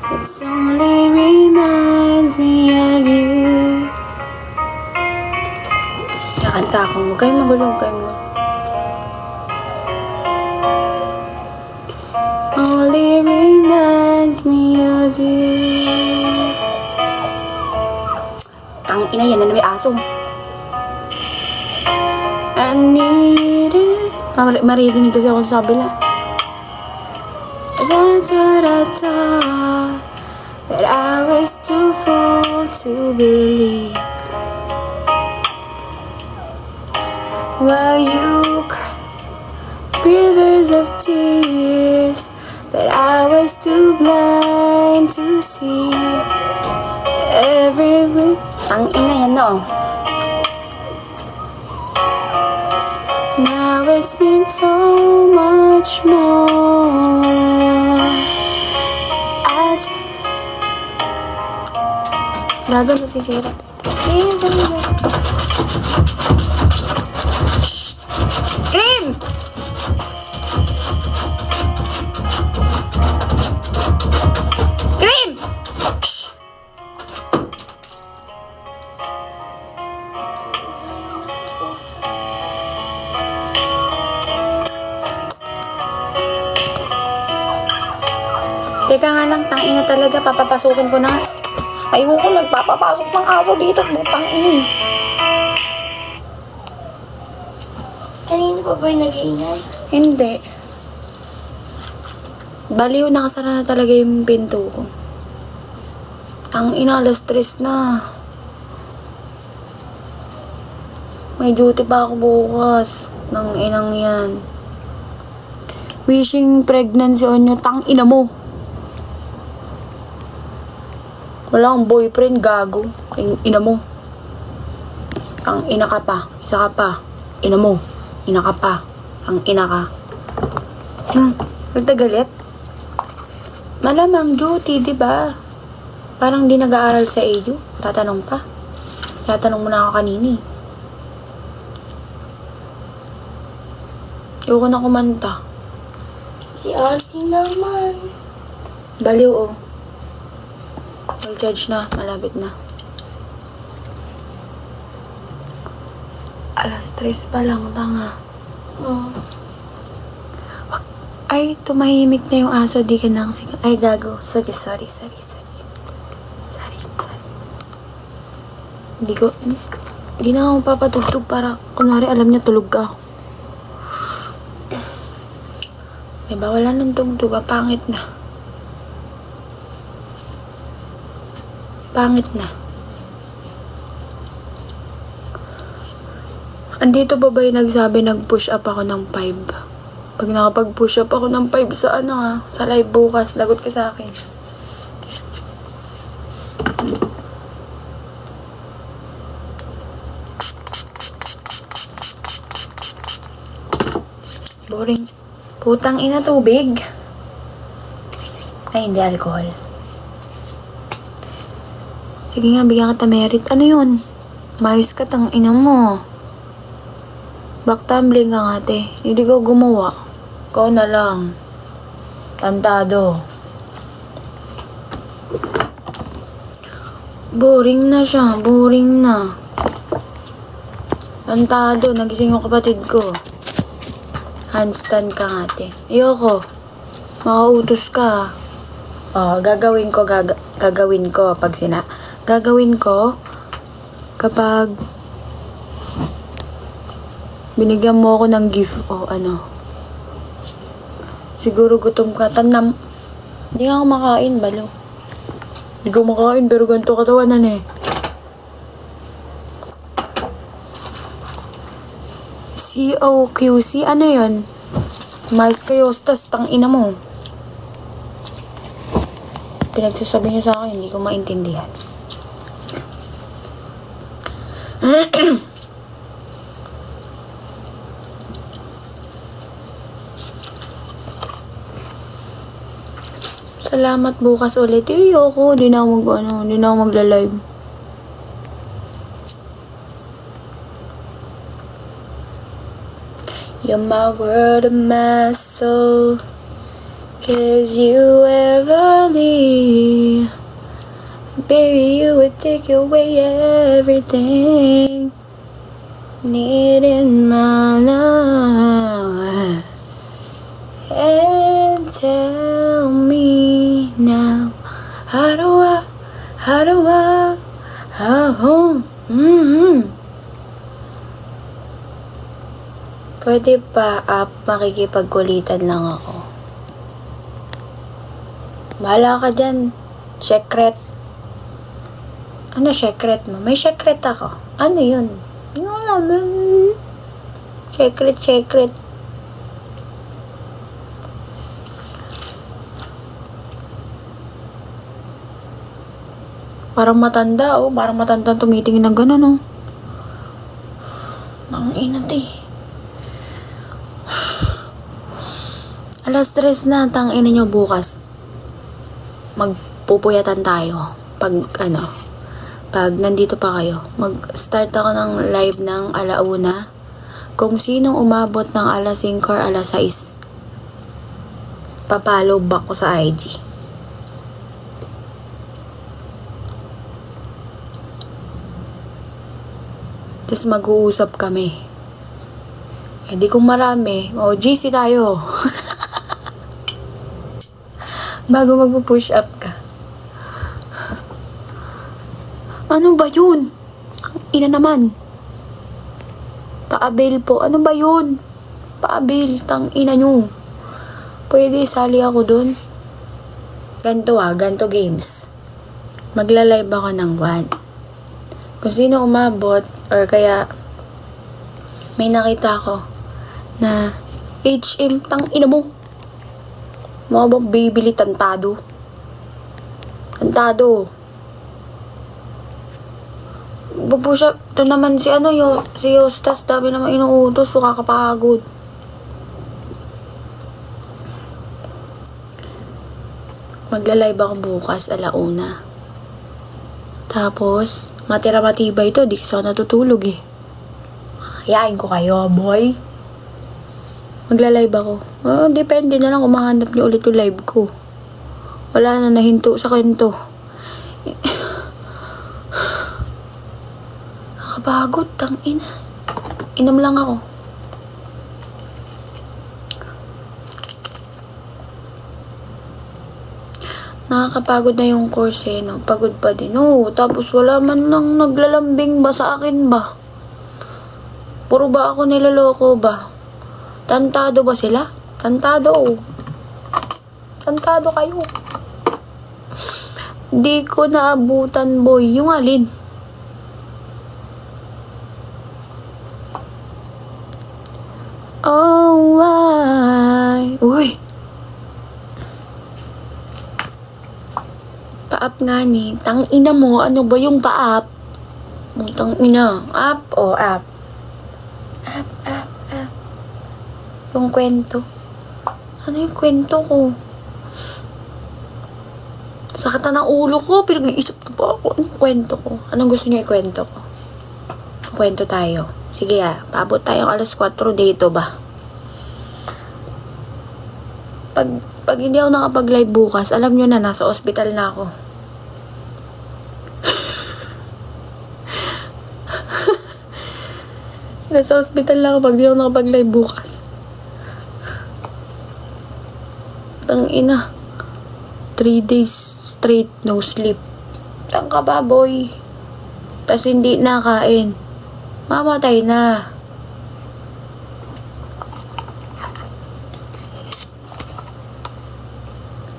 It only reminds me of you. Nakanta ako. Huwag kayong magulo. Huwag kayong magulo. Only reminds me of you. Tang ina yan na may aso. I need it. Maririnig kasi ako sa kabila. That's what I thought, but I was too full to believe. While you cried rivers of tears, but I was too blind to see every room. Ang ina yan, no? Now it's been so much more. Gago, nasisira. Shhh! Cream! Cream! Shhh! Teka nga lang, tangina talaga, papapasukin ko na. Ayoko, nagpapapasok ng aso dito, butang ini. Kanina pa ba yung nag-iingay? Hindi. Baliw, nakasara na talaga yung pinto ko. Ang ina, alas 3 na. May duty pa ako bukas. Nang inang yan. Wishing pregnancy on you, tang ina mo. Wala kang boyfriend, gago. Kaya ina mo. Ang ina ka pa. Isa ka pa. Ina mo. Ina ka pa. Ang ina ka. Nagtagalit? Malamang duty, diba? Parang di nag-aaral sa edu. Tatanong pa. Tatanong mo na ako kanini. Ayoko na kumanta. Si auntie naman. Baliw, oh. Mag-judge na. Malapit na. Alas 3 pa lang, tanga. Oh. Ay, tumahimik na yung aso. Di ka nang sigaw. Ay, gago. Sorry. Hindi na ako papatugtog para, kunwari, alam niya tulog ka. Diba, wala nang tugtog. Pangit na. Pangit na. Andito ba ba yung nagsabi nag-push up ako ng 5? Pag nakapag-push up ako ng 5 sa sa live bukas, lagot ka sa akin. Boring. Putang ina, tubig. Ay, hindi, alcohol. Sige nga, bigyan kita merit. Ano yun? Mayos ka, tang ina mo. Backtumbling ka nga, te. Hindi ko gumawa. Ikaw na lang. Tantado. Boring na siya. Boring na. Tantado. Nagising yung kapatid ko. Handstand ka nga, te. Ayoko. Makautos ka. Oh, gagawin ko pag gagawin ko kapag binigyan mo ako ng gift o ano. Siguro gutom ka. Tanam. Hindi nga ako makain, balo. Hindi ko makain pero ganito katawanan eh. COQC? Ano yun? Mais kayo, tas tang ina mo. Pinagsasabi niyo sa akin, hindi ko maintindihan. Salamat bukas ulit. Ayoko, di na ako magla-live. You're my world and my soul, 'cause you ever leave. Baby, you would take away everything. Need in my love. And tell me now, how do I, Pwede pa makikipagkulitan lang ako. Bahala ka dyan. Secret. Ano secret mo? May secret ako. Ano yun? Hindi ko alam. Secret. Parang matanda, oh. Parang matanda tumitingin ng gano'n, oh. Ang inat, eh. Alas 3 na, tangina nyo bukas. Magpupuyatan tayo. Pag nandito pa kayo. Mag-start ako ng live ng 1:00. Kung sinong umabot ng alas 5 or alas 6, papalo back ko sa IG. Tapos mag-uusap kami. Eh di kung marami, GC tayo. Bago magpo-push up ka. Ano ba yun? Ina naman. Pa-avail po. Ano ba yun? Pa-avail. Tang ina nyo. Pwede sali ako dun. Ganto games. Magla-live ako ng 1. Kung sino umabot or kaya may nakita ko na HM, tang ina mo. Mga bang bibili tantado. Push up. Ito naman si Yostas. Dami naman inuutos. So kakapagod. Magla-live ako bukas 1:00. Tapos, matira-matibay ito. Di kasi ako natutulog eh. Hayain ko kayo, boy. Magla-live ako. Depende na lang kung mahanap niyo ulit yung live ko. Wala na nahinto sa kwento. Nakapagod, tang ina. Inom lang ako. Nakakapagod na yung course eh, no? Pagod pa din. Tapos wala man nang naglalambing ba sa akin ba? Puro ba ako niloloko ba? Tantado ba sila? Tantado kayo. Di ko naabutan, boy. Yung alin? Oh, why? Uy! Pa-up nga ni. Tang ina mo, ano ba yung pa-up? Tang ina. Up o up? Up. Yung kwento. Ano yung kwento ko? Sakit na ng ulo ko. Pinag-iisip ko pa ako. Anong kwento ko? Anong gusto niyo ikwento ko? Kwento tayo. Sige paabot tayo alas 4 dito ba? Pag hindi ako nakapag-live bukas, alam nyo na, nasa ospital na ako. Nasa ospital na ako pag di ako nakapag-live bukas. Tang ina. 3 days straight, no sleep. Tang ka ba, boy? Tas hindi nakain. Mamatay na.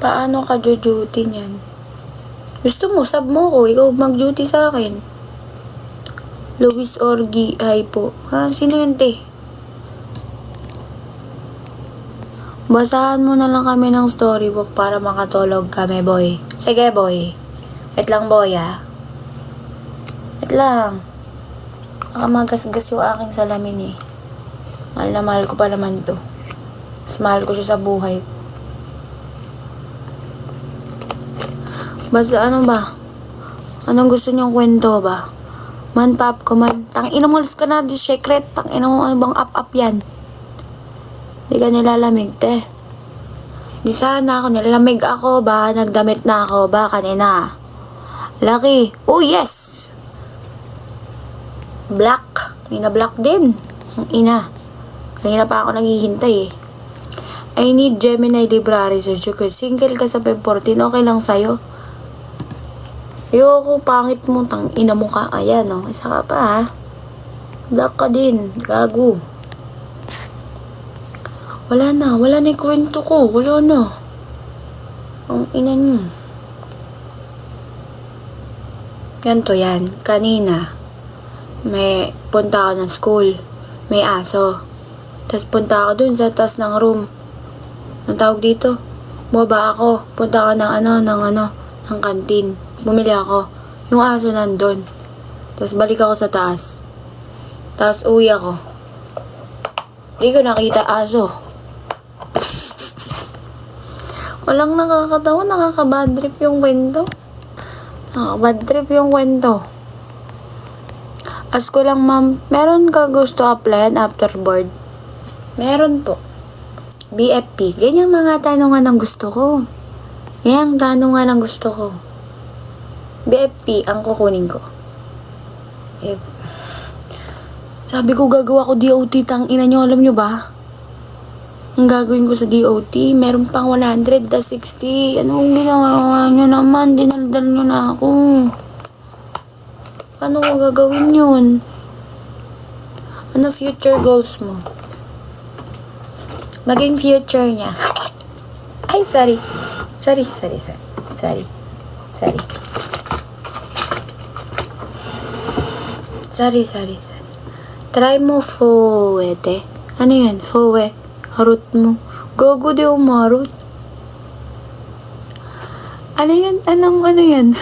Paano ka duty niyan? Gusto mo, sub mo ko. Ikaw mag-duty sa akin. Luis Orgi, hi po. Sino yun, te? Basahan mo na lang kami ng storybook para makatulog kami, boy. Sige, boy. Wait lang, boy, Wait lang. Baka magasgas yung aking salamin, eh. Mahal na mahal ko pa naman to. Mas mahal ko siya sa buhay ko. Basta ano ba? Anong gusto niyong kwento ba? Man pop ko man. Tangina mo, ka na di secret. Tangina mo, ano bang up yan? Di ka nilalamig, te. Di sana ako nilalamig ako ba? Nagdamit na ako ba kanina? Lucky. Oh, yes! Black. May na-black din. Ang ina. Kanina pa ako naghihintay eh. I need Gemini Libra Aries. Single ka sa 514. Okay lang sa'yo. Ayoko, pangit mo. Tang ina mo ka. Ayan, oh. Isa ka pa, ha. Black ka din. Gago. Wala na yung kwento ko. Wala na. Ang ina niyo. Ganto yan. Kanina, may punta ako ng school. May aso. Tapos punta ako dun sa taas ng room. Ang tawag dito. Baba ako. Punta ako ng kantin. Bumili ako. Yung aso nandun. Tapos balik ako sa taas. Tapos uwi ako. Hindi ko nakita aso. Walang nakakatawa, nakaka-bad trip yung kwento. Nakaka-bad trip yung kwento. Ask ko lang, ma'am, meron ka gusto applyan afterboard? Meron po. BFP. Ganyan mga tanungan ang gusto ko. Yan ang tanungan ang gusto ko. BFP ang kukunin ko. Sabi ko gagawa ko DOT, tang ina nyo, alam nyo ba? Ang gagawin ko sa DOT, meron pang 100, 60. Anong ginawa nyo naman? Dinaldal nyo na ako. Paano ko gagawin yun? Ano future goals mo? Maging future niya. Ay, sorry. Sorry. Try mo fowete. Ano yan? Fowe. Harot mo. Gago di umarot. Ano yan? Ano yan?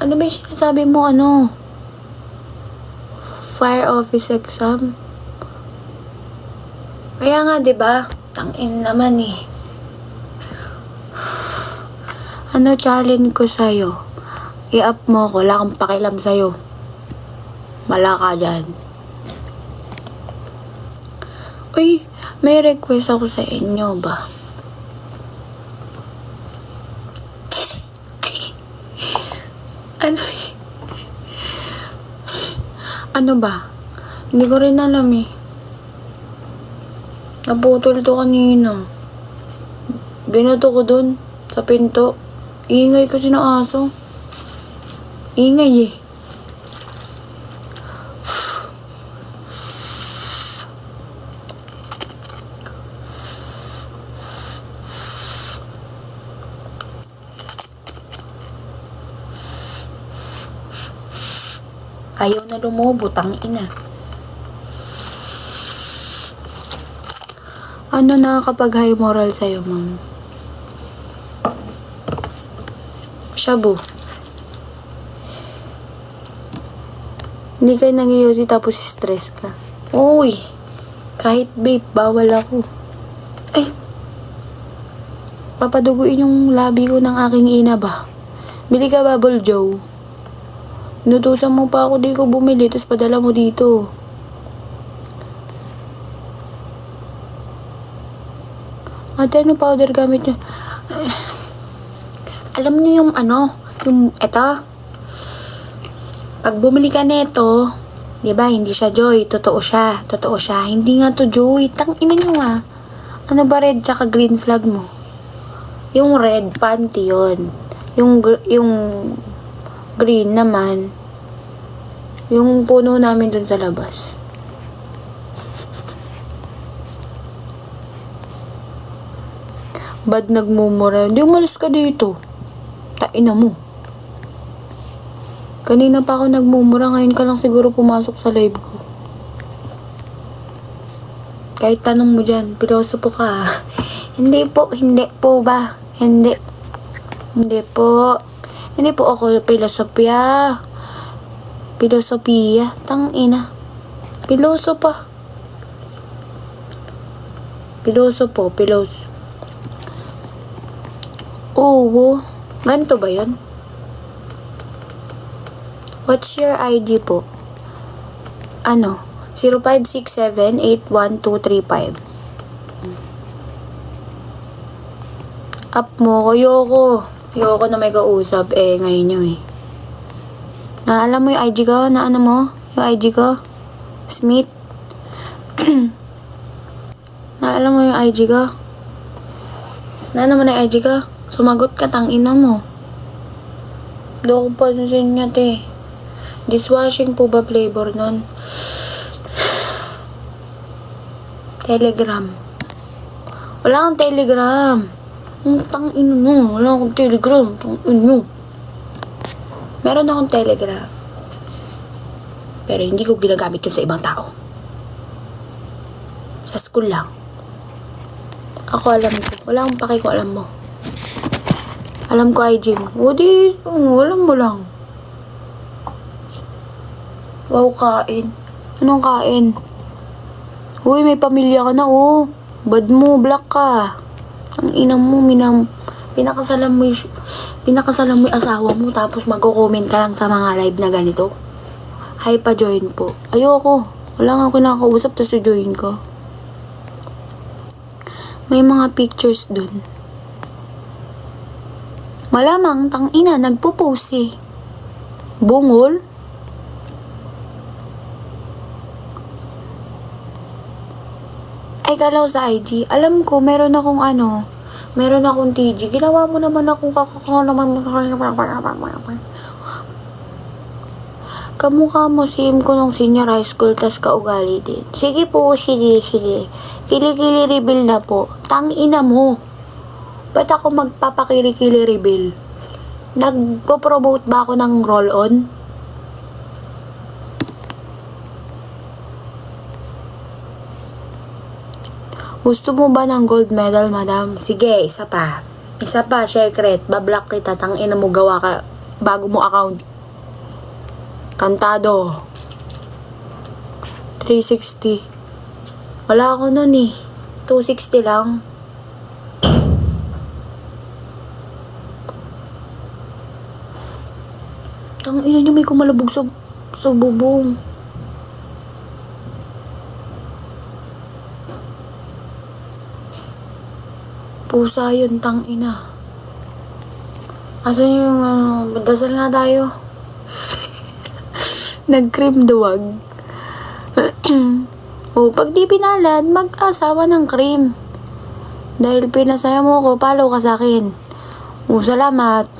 Ano ba yung sinasabi mo? Fire office exam? Kaya nga, diba? Tangin naman eh. Ano challenge ko sa'yo? I-up mo ko. Wala akong pakialam sa'yo. Mala ka dyan. Uy, may request ako sa inyo ba? Ano ba? Hindi ko rin alam eh. Naputol to kanina. Binato ko dun sa pinto. Ingay kasi ng aso. Ingay eh. Ayaw na lumobo, tang ina. Ano nakakapag-high moral sa'yo, ma'am? Shabu. Hindi kayo nangyayari tapos stress ka. Uy! Kahit babe, bawal ako. Ay! Papaduguin yung labi ko ng aking ina ba? Bili ka Bubble Joe. Inutusan mo pa ako, di ko bumili, tapos padala mo dito. Ate, ano powder gamit nyo? Alam niyo yung eto? Pag bumili ka neto, di ba, hindi siya Joy, totoo siya. Hindi nga to Joy, tang ina nyo ah. Ano ba red tsaka green flag mo? Yung red, panty yun. Yung green naman, yung puno namin dun sa labas. Bad nagmumura. Di umalis ka dito. Taina mo. Kanina pa ako nagmumura, ngayon ka lang siguro pumasok sa live ko. Kahit tanong mo dyan, pilosopo ka. Hindi po ba? Hindi po ako Pilosopiya. Tang ina. Pilosopo. Oo. Ganito ba yun? What's your ID po? 0567812335. Up mo, ayoko. Ayoko na may kausap. Ngayon nyo eh. Naalam mo yung IG ko? Naano mo? Yung IG ko? Smith? Naalam mo yung IG ko? Naano mo na yung IG ko? Sumagot ka, tangina mo. Loko pa din niya, te. Dishwashing po ba flavor nun? Telegram. Wala akong Telegram. Ang tangina no. Wala akong Telegram. Tangina. Meron akong Telegram. Pero hindi ko ginagamit yun sa ibang tao. Sa school lang. Ako alam ko. Wala akong pake kung alam mo. Alam ko IG mo. O di, alam mo lang. Wow, kain. Anong kain? Uy, may pamilya ka na, oh. Bad mo, black ka. Ang ina mo, pinakasalan mo yung asawa mo, tapos magko-comment ka lang sa mga live na ganito. Hi pa, join po. Ayoko. Wala nga ako nakakausap, tapos join ko. May mga pictures dun. Malamang, tangina, nagpo-post eh. Bungol? Ay, kalaw sa IG. Alam ko, meron akong TG. Ginawa mo naman akong kamukha mo, same ko nung senior high school, tas kaugali din. Sige po, sige. Kili-kili reveal na po. Tangina mo. Ba't ako magpapakili-kili reveal? Nagpo-promote ba ako ng roll-on? Gusto mo ba ng gold medal, madam? Sige, isa pa. Isa pa, secret. Bablock kita. Tangina mo, gawa ka. Bago mo account. Kantado. 360. Wala ako nun eh. 260 lang. Tangina nyo, may kumalabog sa bubong. Pusa yun, tangina. Asan yung dasal nga tayo? Nag-cream duwag. Pag di pinalad, mag-asawa ng cream. Dahil pinasaya mo ko, follow ka sa akin. Salamat.